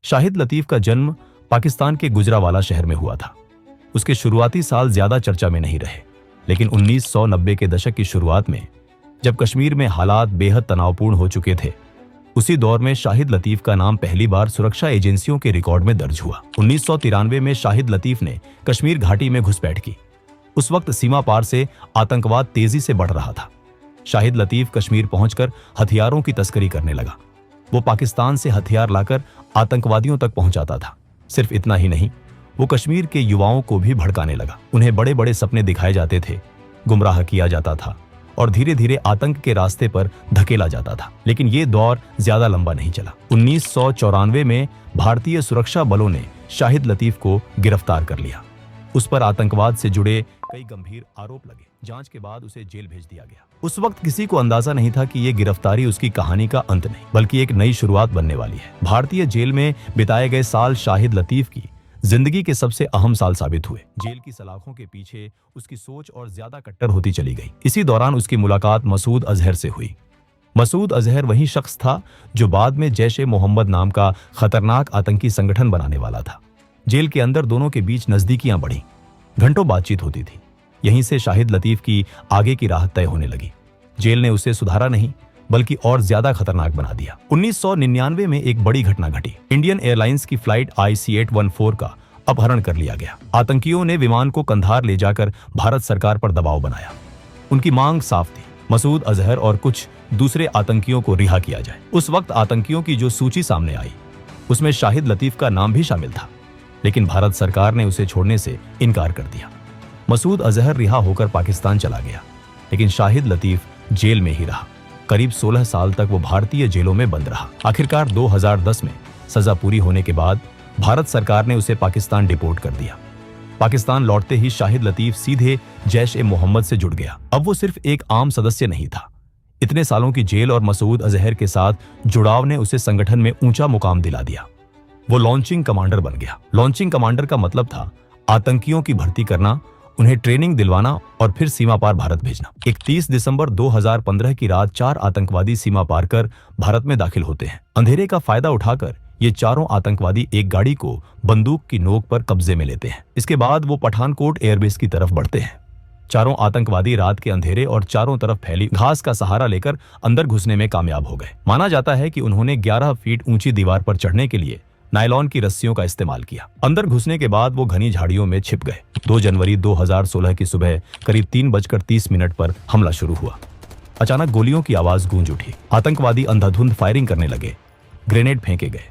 शाहिद लतीफ का जन्म पाकिस्तान के गुजरावाला शहर में हुआ था। उसके शुरुआती साल ज्यादा चर्चा में नहीं रहे, लेकिन 1990 के दशक की शुरुआत में जब कश्मीर में हालात बेहद तनावपूर्ण हो चुके थे, उसी दौर में शाहिद लतीफ का नाम पहली बार सुरक्षा एजेंसियों के रिकॉर्ड में दर्ज हुआ। 1993 में शाहिद लतीफ ने कश्मीर घाटी में घुसपैठ की। उस वक्त सीमा पार से आतंकवाद तेजी से बढ़ रहा था। शाहिद लतीफ कश्मीर पहुंचकर हथियारों की तस्करी करने लगा। वो पाकिस्तान से हथियार लाकर आतंकवादियों तक पहुंचाता था। सिर्फ इतना ही नहीं, वो कश्मीर के युवाओं को भी भड़काने लगा। उन्हें बड़े बड़े सपने दिखाए जाते थे, गुमराह किया जाता था और धीरे धीरे आतंक के रास्ते पर धकेला जाता था। लेकिन ये दौर ज्यादा लंबा नहीं चला। 1994 में भारतीय सुरक्षा बलों ने शाहिद लतीफ को गिरफ्तार कर लिया। उस पर आतंकवाद से जुड़े कई गंभीर आरोप लगे। जांच के बाद उसे जेल भेज दिया गया। उस वक्त किसी को अंदाजा नहीं था कि ये गिरफ्तारी उसकी कहानी का अंत नहीं, बल्कि एक नई शुरुआत बनने वाली है। भारतीय जेल में बिताए गए साल शाहिद लतीफ की जिंदगी के सबसे अहम साल साबित हुए। जेल की सलाखों के पीछे उसकी सोच और ज्यादा कट्टर होती चली गई। इसी दौरान उसकी मुलाकात मसूद अजहर से हुई। मसूद अजहर वही शख्स था जो बाद में जैश-ए-मोहम्मद नाम का खतरनाक आतंकी संगठन बनाने वाला था। जेल के अंदर दोनों के बीच नजदीकियां बढ़ी, घंटों बातचीत होती थी। यहीं से शाहिद लतीफ की आगे की राह तय होने लगी। जेल ने उसे सुधारा नहीं, बल्कि और ज्यादा खतरनाक बना दिया। 1999 में एक बड़ी घटना घटी। इंडियन एयरलाइंस की फ्लाइट IC-814 का अपहरण कर लिया गया। आतंकियों ने विमान को कंधार ले जाकर भारत सरकार पर दबाव बनाया। उनकी मांग साफ थी, मसूद अजहर और कुछ दूसरे आतंकियों को रिहा किया जाए। उस वक्त आतंकियों की जो सूची सामने आई, उसमें शाहिद लतीफ का नाम भी शामिल था, लेकिन भारत सरकार ने उसे छोड़ने से इनकार कर दिया। मसूद अजहर रिहा होकर पाकिस्तान चला गया, लेकिन शाहिद लतीफ जेल में ही रहा। करीब 16 साल तक वो भारतीय जेलों में बंद रहा। आखिरकार 2010 में सजा पूरी होने के बाद भारत सरकार ने उसे पाकिस्तान डिपोर्ट कर दिया। पाकिस्तान लौटते ही शाहिद लतीफ सीधे जैश-ए-मोहम्मद से जुड़ गया। अब वो सिर्फ एक आम सदस्य नहीं था। इतने सालों की जेल और मसूद अजहर के साथ जुड़ाव ने उसे संगठन में ऊंचा मुकाम दिला दिया। वो लॉन्चिंग कमांडर बन गया। लॉन्चिंग कमांडर का मतलब था आतंकियों की भर्ती करना, उन्हें ट्रेनिंग दिलवाना और फिर सीमा पार भारत भेजना। 31 दिसंबर 2015 की रात 4 आतंकवादी सीमा पार कर भारत में दाखिल होते हैं। अंधेरे का फायदा उठाकर ये चारों आतंकवादी एक गाड़ी को बंदूक की नोक पर कब्जे में लेते हैं। इसके बाद वो पठानकोट एयरबेस की तरफ बढ़ते हैं। चारों आतंकवादी रात के अंधेरे और चारों तरफ फैली घास का सहारा लेकर अंदर घुसने में कामयाब हो गए। माना जाता है कि उन्होंने 11 फीट ऊंची दीवार पर चढ़ने के लिए नायलॉन की रस्सियों का इस्तेमाल किया। अंदर घुसने के बाद वो घनी झाड़ियों में छिप गए। 2 जनवरी 2016 की सुबह करीब 3:30 पर हमला शुरू हुआ। अचानक गोलियों की आवाज गूंज उठी। आतंकवादी अंधाधुंध फायरिंग करने लगे। ग्रेनेड फेंके गए।